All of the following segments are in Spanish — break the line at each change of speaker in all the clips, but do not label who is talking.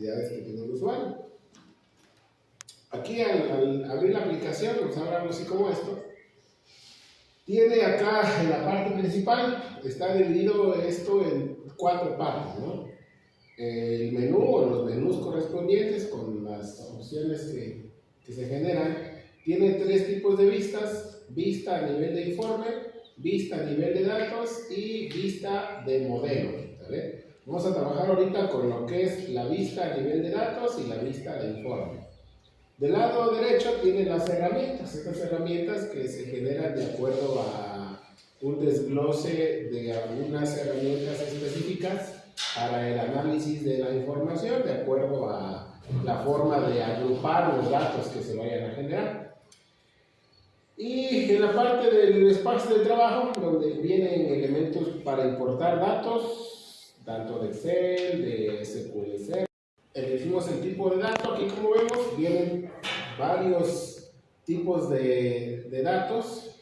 actividades que tiene el usuario. Aquí al abrir la aplicación, nos abre algo así como esto. Tiene acá en la parte principal, está dividido esto en 4 partes, ¿no? El menú o los menús correspondientes con las opciones que se generan. Tiene 3 tipos de vistas: vista a nivel de informe, vista a nivel de datos y vista de modelo, ¿vale? Vamos a trabajar ahorita con lo que es la vista a nivel de datos y la vista de informe. Del lado derecho tiene las herramientas, estas herramientas que se generan de acuerdo a un desglose de algunas herramientas específicas para el análisis de la información de acuerdo a la forma de agrupar los datos que se vayan a generar. Y en la parte del espacio de trabajo, donde vienen elementos para importar datos, tanto de Excel, de SQL Server. Elegimos el tipo de dato. Aquí, como vemos, vienen varios tipos de datos.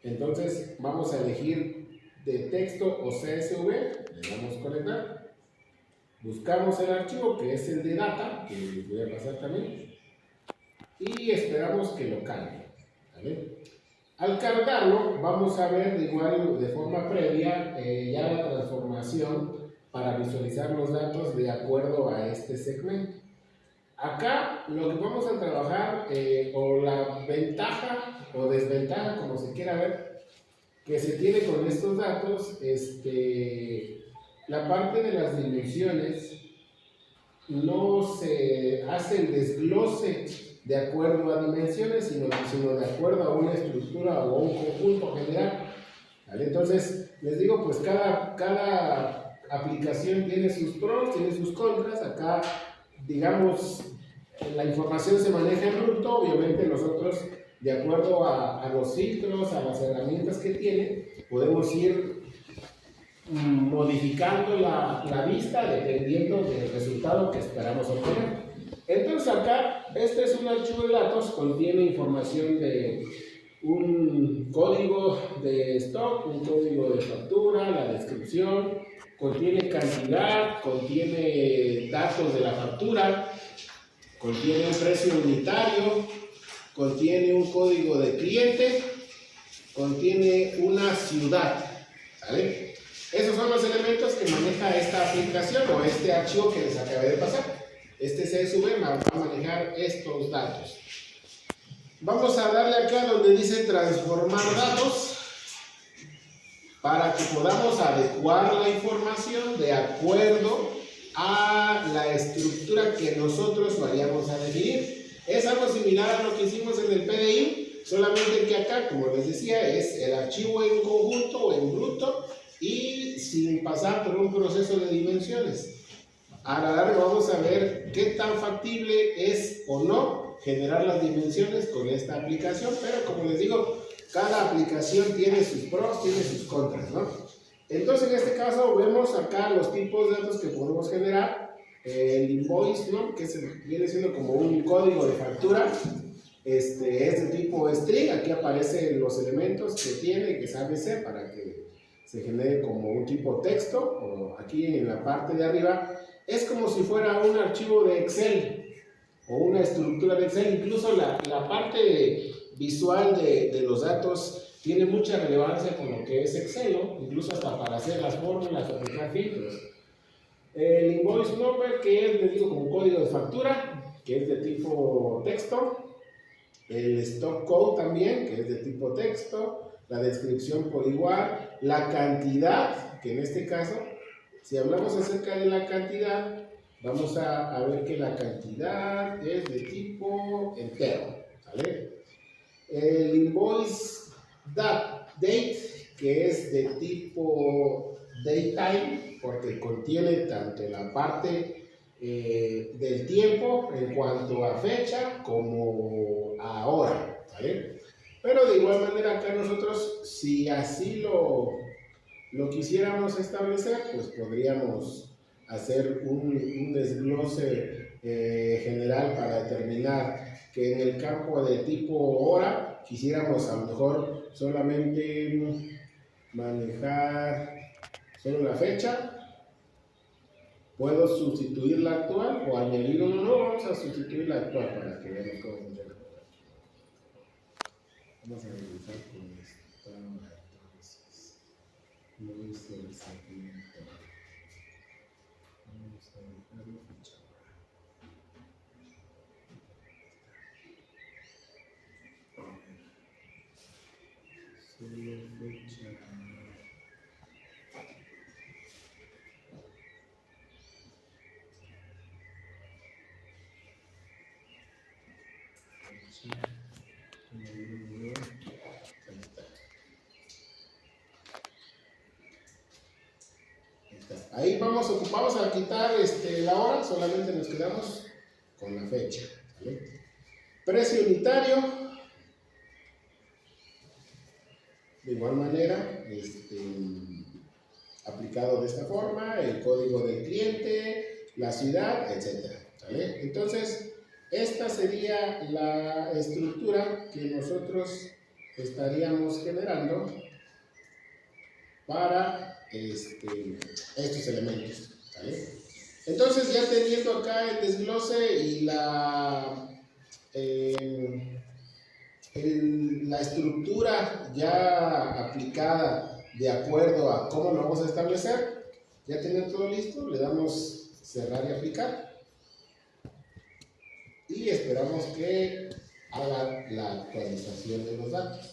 Entonces vamos a elegir de texto o CSV, le damos conectar, buscamos el archivo que es el de data, que les voy a pasar también, y esperamos que lo cargue, ¿vale? Al cargarlo vamos a ver de forma previa ya la transformación para visualizar los datos de acuerdo a este segmento. Acá lo que vamos a trabajar, o la ventaja o desventaja, como se quiera ver, que se tiene con estos datos, la parte de las dimensiones no se hace el desglose de acuerdo a dimensiones, sino de acuerdo a una estructura o a un conjunto general, ¿vale? Entonces, les digo, pues cada aplicación tiene sus pros, tiene sus contras. Acá, digamos, la información se maneja en bruto. Obviamente nosotros, de acuerdo a los filtros, a las herramientas que tiene, podemos ir modificando la vista dependiendo del resultado que esperamos obtener. Entonces acá, este es un archivo de datos, contiene información de un código de stock, un código de factura, la descripción, contiene cantidad, contiene datos de la factura, contiene un precio unitario, contiene un código de cliente, contiene una ciudad, ¿vale? Esos son los elementos que maneja esta aplicación o este archivo que les acabé de pasar. Este CSV va a manejar estos datos. Vamos a darle acá donde dice transformar datos para que podamos adecuar la información de acuerdo a la estructura que nosotros vayamos a definir. Es algo similar a lo que hicimos en el PDI, solamente que acá, como les decía, es el archivo en conjunto o en bruto y sin pasar por un proceso de dimensiones. A la larga vamos a ver qué tan factible es o no generar las dimensiones con esta aplicación, pero como les digo, cada aplicación tiene sus pros, tiene sus contras, ¿no? Entonces, en este caso, vemos acá los tipos de datos que podemos generar. El invoice, ¿no?, que viene siendo como un código de factura, es de tipo string. Aquí aparecen los elementos que tiene, que sabe ser, para que se genere como un tipo texto, o aquí en la parte de arriba es como si fuera un archivo de Excel o una estructura de Excel. Incluso la parte visual de los datos tiene mucha relevancia con lo que es Excel, ¿no? Incluso hasta para hacer las fórmulas o aplicar filtros. El invoice number, que es, les digo, como código de factura, que es de tipo texto. El stock code también, que es de tipo texto. La descripción por igual. La cantidad, que en este caso, si hablamos acerca de la cantidad, vamos a ver que la cantidad es de tipo entero, ¿vale? El invoice date, que es de tipo datetime, porque contiene tanto la parte del tiempo en cuanto a fecha como a hora, ¿vale? Pero de igual manera acá nosotros, si así lo quisiéramos establecer, pues podríamos hacer un desglose general para determinar que en el campo de tipo hora quisiéramos a lo mejor solamente manejar solo la fecha, Puedo sustituir la actual o añadir uno nuevo. Vamos a sustituir la actual para que veamos cómo funciona. Vamos a revisar con esta entonces. No hice el segmento. Vamos a dejarlo fichado. Solo fecha. Ahí vamos a quitar la hora, solamente nos quedamos con la fecha. ¿Vale? Precio unitario, de igual manera, aplicado de esta forma, el código del cliente, la ciudad, etc. ¿Vale? Entonces, esta sería la estructura que nosotros estaríamos generando para estos elementos. ¿Vale? Entonces, ya teniendo acá el desglose y la estructura ya aplicada de acuerdo a cómo lo vamos a establecer, ya teniendo todo listo, le damos cerrar y aplicar y esperamos que haga la actualización de los datos.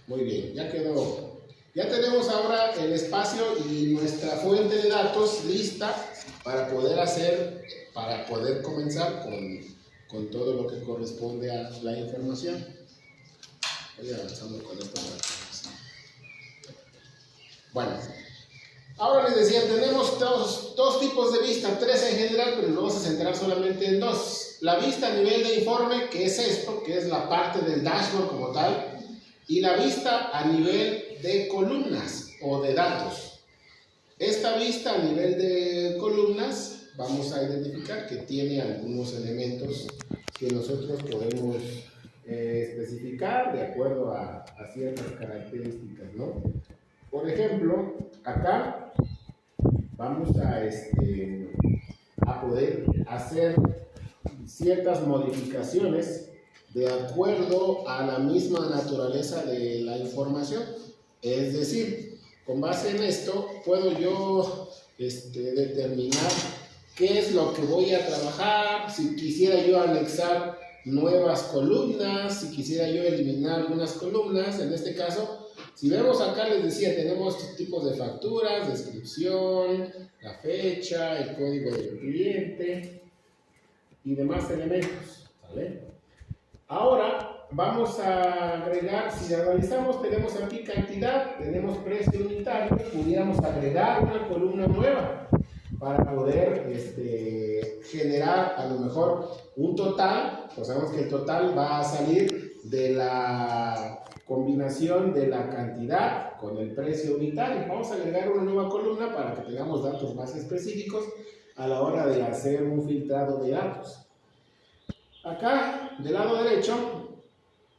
Muy bien, ya quedó. Ya tenemos ahora el espacio y nuestra fuente de datos lista para poder comenzar con todo lo que corresponde a la información. Voy avanzando con esto. Bueno, ahora les decía, tenemos dos tipos de vista, tres en general, pero nos vamos a centrar solamente en dos. La vista a nivel de informe, que es esto, que es la parte del dashboard como tal, y la vista a nivel de columnas o de datos. Esta vista a nivel de columnas vamos a identificar que tiene algunos elementos que nosotros podemos especificar de acuerdo a ciertas características, ¿no? Por ejemplo, acá vamos a poder hacer ciertas modificaciones de acuerdo a la misma naturaleza de la información. Es decir, con base en esto puedo yo determinar qué es lo que voy a trabajar, si quisiera yo anexar nuevas columnas, si quisiera yo eliminar algunas columnas. En este caso, si vemos acá, les decía, tenemos tipos de facturas, descripción, la fecha, el código del cliente y demás elementos, ¿vale? Ahora vamos a agregar, si analizamos, tenemos aquí cantidad, tenemos precio unitario, pudiéramos agregar una columna nueva para poder generar a lo mejor un total. Pues sabemos que el total va a salir de la combinación de la cantidad con el precio unitario. Vamos a agregar una nueva columna para que tengamos datos más específicos a la hora de hacer un filtrado de datos. Acá, del lado derecho,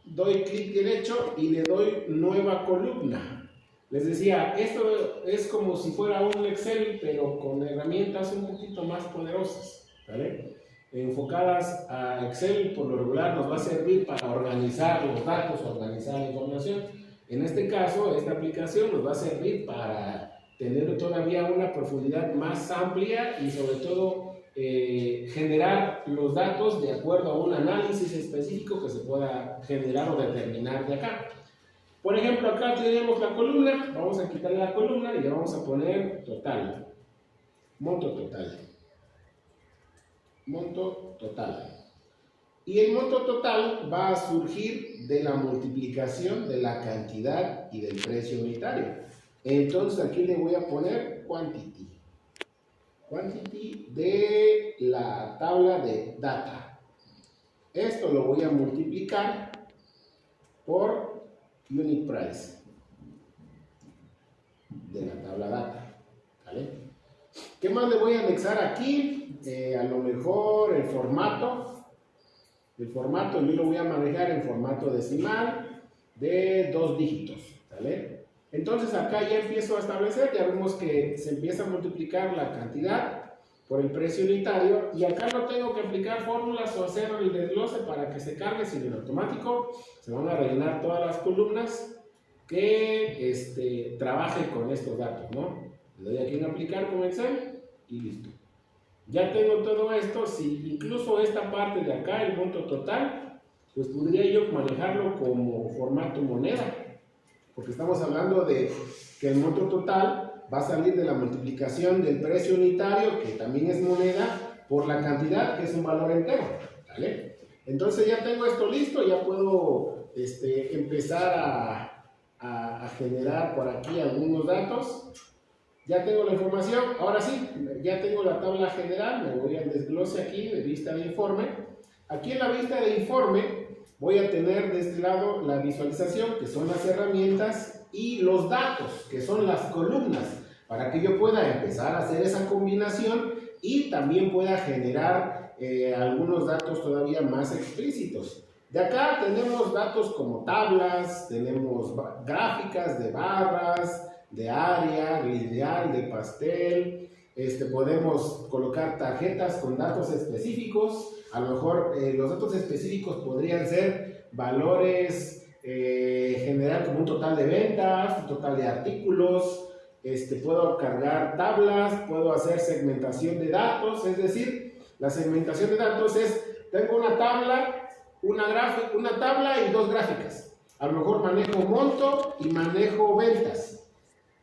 doy clic derecho y le doy nueva columna. Les decía, esto es como si fuera un Excel, pero con herramientas un poquito más poderosas, ¿vale? Enfocadas a Excel, por lo regular nos va a servir para organizar los datos, organizar la información. En este caso, esta aplicación nos va a servir para tener todavía una profundidad más amplia y sobre todo generar los datos de acuerdo a un análisis específico que se pueda generar o determinar de acá. Por ejemplo, acá tenemos la columna, vamos a quitarle la columna y le vamos a poner total, monto total, monto total. Y el monto total va a surgir de la multiplicación de la cantidad y del precio unitario. Entonces aquí le voy a poner quantity. Quantity de la tabla de data. Esto lo voy a multiplicar por unit price de la tabla data, ¿vale? ¿Qué más le voy a anexar aquí? A lo mejor el formato. El formato yo lo voy a manejar en formato decimal de 2 dígitos, ¿vale? Entonces acá ya empiezo a establecer, ya vemos que se empieza a multiplicar la cantidad por el precio unitario, y acá no tengo que aplicar fórmulas o hacer el desglose para que se cargue, sino en automático se van a rellenar todas las columnas que trabajen con estos datos, ¿no? Le doy aquí en aplicar con Excel y listo. Ya tengo todo esto. Si incluso esta parte de acá, el monto total, pues podría yo manejarlo como formato moneda, porque estamos hablando de que el monto total va a salir de la multiplicación del precio unitario, que también es moneda, por la cantidad, que es un valor entero, ¿vale? Entonces ya tengo esto listo, ya puedo empezar a generar por aquí algunos datos. Ya tengo la información. Ahora sí, ya tengo la tabla general. Me voy al desglose aquí de vista de informe. Aquí en la vista de informe voy a tener de este lado la visualización, que son las herramientas, y los datos, que son las columnas, para que yo pueda empezar a hacer esa combinación y también pueda generar algunos datos todavía más explícitos. De acá tenemos datos como tablas, tenemos gráficas de barras, de área, lineal, de pastel. Podemos colocar tarjetas con datos específicos. A lo mejor los datos específicos podrían ser valores general, como un total de ventas, un total de artículos. Puedo cargar tablas, puedo hacer segmentación de datos. Es decir, la segmentación de datos es: tengo una tabla, una tabla y 2 gráficas. A lo mejor manejo monto y manejo ventas,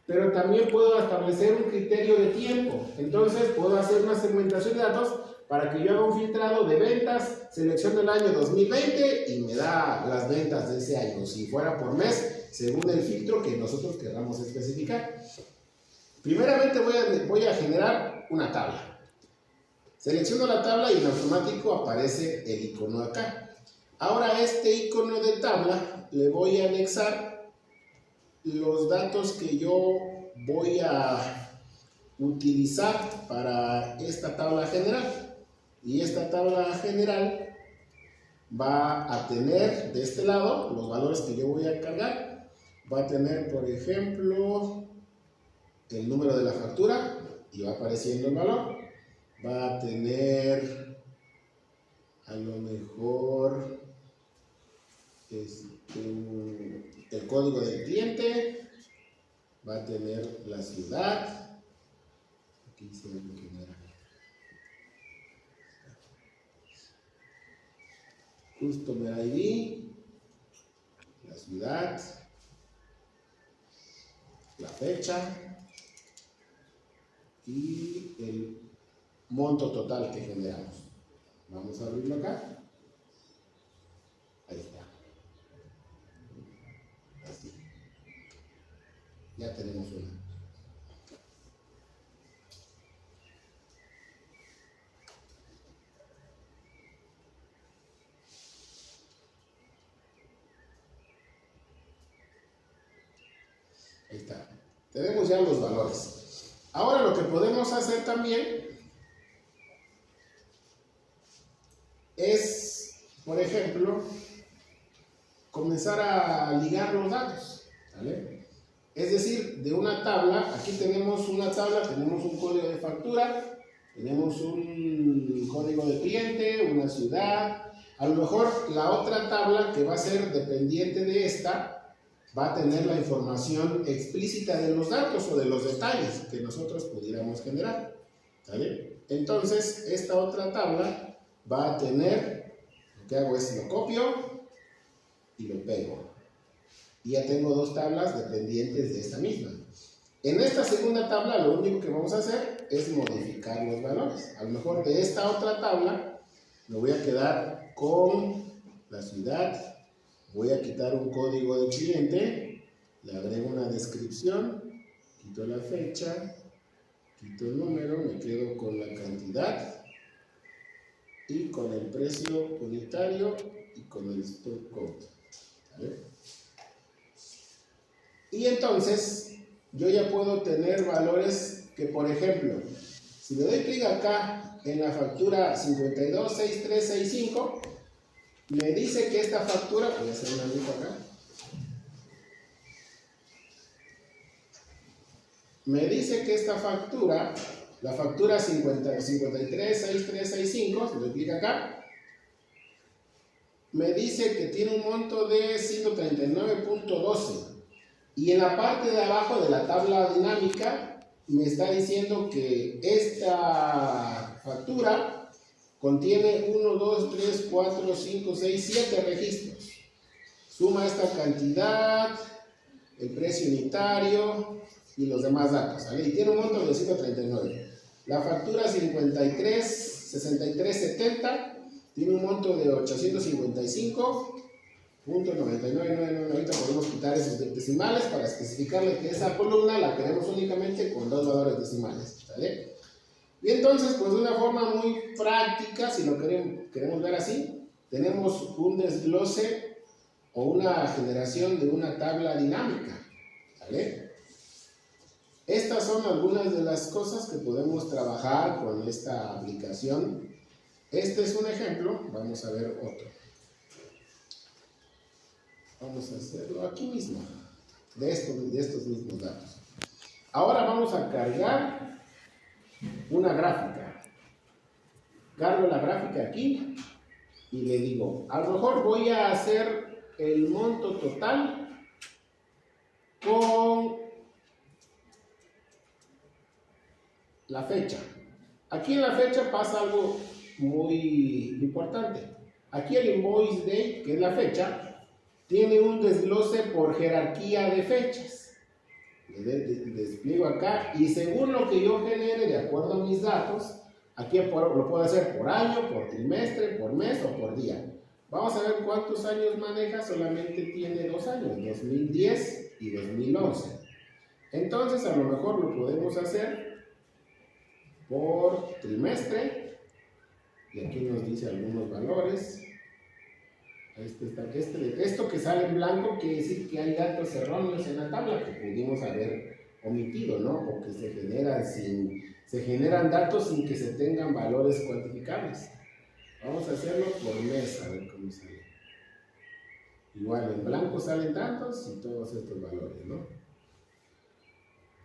pero también puedo establecer un criterio de tiempo. Entonces puedo hacer una segmentación de datos para que yo haga un filtrado de ventas, selecciono el año 2020 y me da las ventas de ese año, si fuera por mes, según el filtro que nosotros queramos especificar. Primeramente voy a generar una tabla. Selecciono la tabla y en automático aparece el icono acá. Ahora este icono de tabla le voy a anexar los datos que yo voy a utilizar para esta tabla general. Y esta tabla general va a tener de este lado los valores que yo voy a cargar. Va a tener, por ejemplo, el número de la factura y va apareciendo el valor. Va a tener a lo mejor el código del cliente, va a tener la ciudad, aquí se ve lo que era, Customer ID, la ciudad, la fecha y el monto total que generamos. Vamos a abrirlo acá. Ahí está. Así. Ya tenemos una. Ahí está. Tenemos ya los valores. Ahora lo que podemos hacer también es, por ejemplo, comenzar a ligar los datos, ¿vale? Es decir, de una tabla, aquí tenemos una tabla, tenemos un código de factura, tenemos un código de cliente, una ciudad. A lo mejor la otra tabla, que va a ser dependiente de esta, va a tener la información explícita de los datos o de los detalles que nosotros pudiéramos generar, ¿vale? Entonces, esta otra tabla va a tener, lo que hago es lo copio y lo pego. Y ya tengo 2 tablas dependientes de esta misma. En esta segunda tabla lo único que vamos a hacer es modificar los valores. A lo mejor de esta otra tabla me voy a quedar con la ciudad, voy a quitar un código de cliente, le agrego una descripción, quito la fecha, quito el número, me quedo con la cantidad y con el precio unitario y con el stock code, ¿vale? Y entonces yo ya puedo tener valores que, por ejemplo, Si le doy clic acá en la factura 526365, me dice que esta factura, voy a hacer una luz acá, me dice que esta factura, la factura 536365, si le doy clic acá, me dice que tiene un monto de 139.12 y en la parte de abajo de la tabla dinámica me está diciendo que esta factura contiene 1, 2, 3, 4, 5, 6, 7 registros. Suma esta cantidad, el precio unitario y los demás datos, ¿vale? Y tiene un monto de 139. La factura 536370 tiene un monto de 855.9999. Ahorita podemos quitar esos decimales para especificarle que esa columna la queremos únicamente con dos valores decimales, ¿vale? Y entonces, pues de una forma muy práctica, si lo queremos ver así, tenemos un desglose o una generación de una tabla dinámica, ¿vale? Estas son algunas de las cosas que podemos trabajar con esta aplicación. Este es un ejemplo, vamos a ver otro. Vamos a hacerlo aquí mismo, de estos mismos datos. Ahora vamos a cargar una gráfica. Cargo la gráfica aquí y le digo, a lo mejor voy a hacer el monto total con la fecha. Aquí en la fecha pasa algo muy importante. Aquí el invoice date, que es la fecha, tiene un desglose por jerarquía de fechas. Despliego acá y según lo que yo genere de acuerdo a mis datos, aquí lo puedo hacer por año, por trimestre, por mes o por día. Vamos a ver cuántos años maneja. Solamente tiene 2 años, 2010 y 2011. Entonces a lo mejor lo podemos hacer por trimestre y aquí nos dice algunos valores. Esto que sale en blanco quiere decir que hay datos erróneos en la tabla que pudimos haber omitido, ¿no? O que se generan datos sin que se tengan valores cuantificables. Vamos a hacerlo por mes, a ver cómo sale. Igual en blanco salen datos y todos estos valores, ¿no?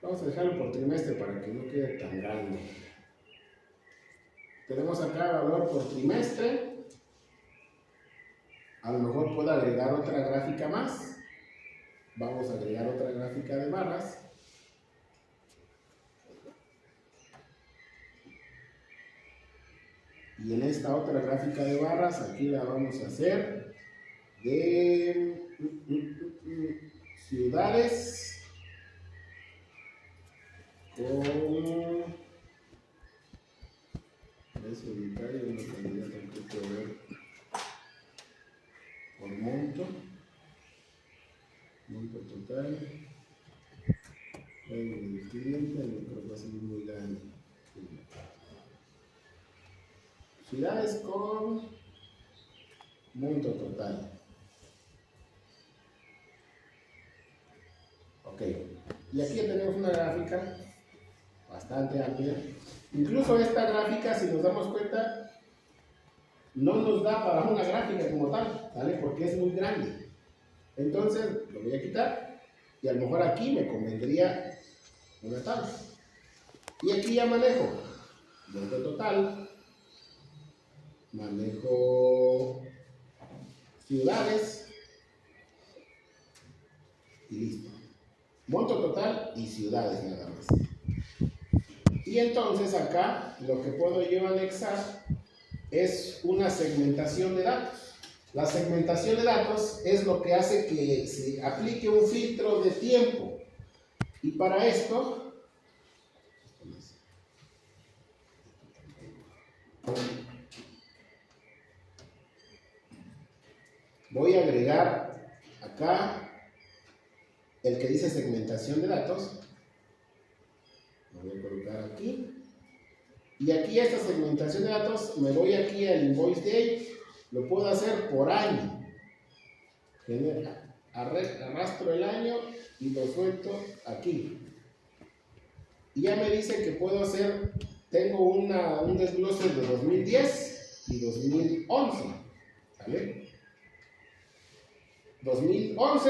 Vamos a dejarlo por trimestre para que no quede tan grande. Tenemos acá el valor por trimestre. A lo mejor puedo agregar otra gráfica más. Vamos a agregar otra gráfica de barras. Y en esta otra gráfica de barras, aquí la vamos a hacer de ciudades con precio unitario, no tendría tampoco ver por monto total, el cliente, no creo que va a ser muy grande. Ciudades con monto total. Ok, y aquí tenemos una gráfica bastante amplia. Incluso esta gráfica, si nos damos cuenta, no nos da para una gráfica como tal, ¿vale? Porque es muy grande. Entonces lo voy a quitar y a lo mejor aquí me convendría una tabla. Y aquí ya manejo monto total, manejo ciudades y listo. Monto total y ciudades nada más. Y entonces acá lo que puedo yo anexar es una segmentación de datos. La segmentación de datos es lo que hace que se aplique un filtro de tiempo. Y para esto, voy a agregar acá el que dice segmentación de datos. Lo voy a colocar aquí. Y aquí esta segmentación de datos, me voy aquí al invoice date, lo puedo hacer por año. Arrastro el año y lo suelto aquí. Y ya me dice que puedo hacer tengo un desglose de 2010 y 2011, ¿sale? 2011,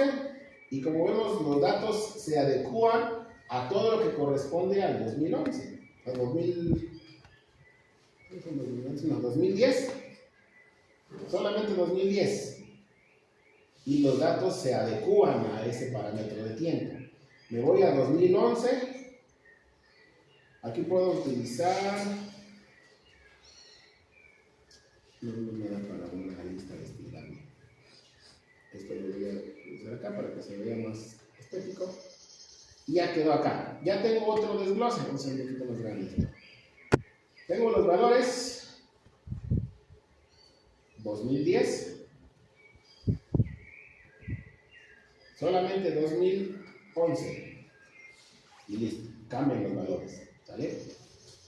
y como vemos los datos se adecúan a todo lo que corresponde al 2011, al 2010, solamente 2010, y los datos se adecúan a ese parámetro de tiempo. Me voy a 2011, aquí puedo utilizar, no me da para una lista de estilado. Esto lo voy a utilizar acá para que se vea más estético. Y ya quedó acá. Ya tengo otro desglose, vamos a hacer un poquito más grande. Tengo los valores 2010, solamente 2011, y listo, cambian los valores, ¿sale?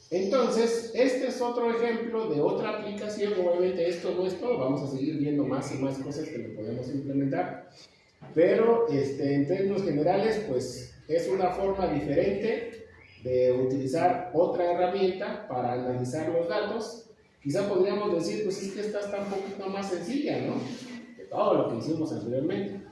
Entonces, este es otro ejemplo de otra aplicación. Obviamente esto no es todo, vamos a seguir viendo más y más cosas que le podemos implementar, pero en términos generales, pues es una forma diferente de utilizar otra herramienta para analizar los datos. Quizá podríamos decir, pues es que esta está un poquito más sencilla, ¿no?, que todo lo que hicimos anteriormente.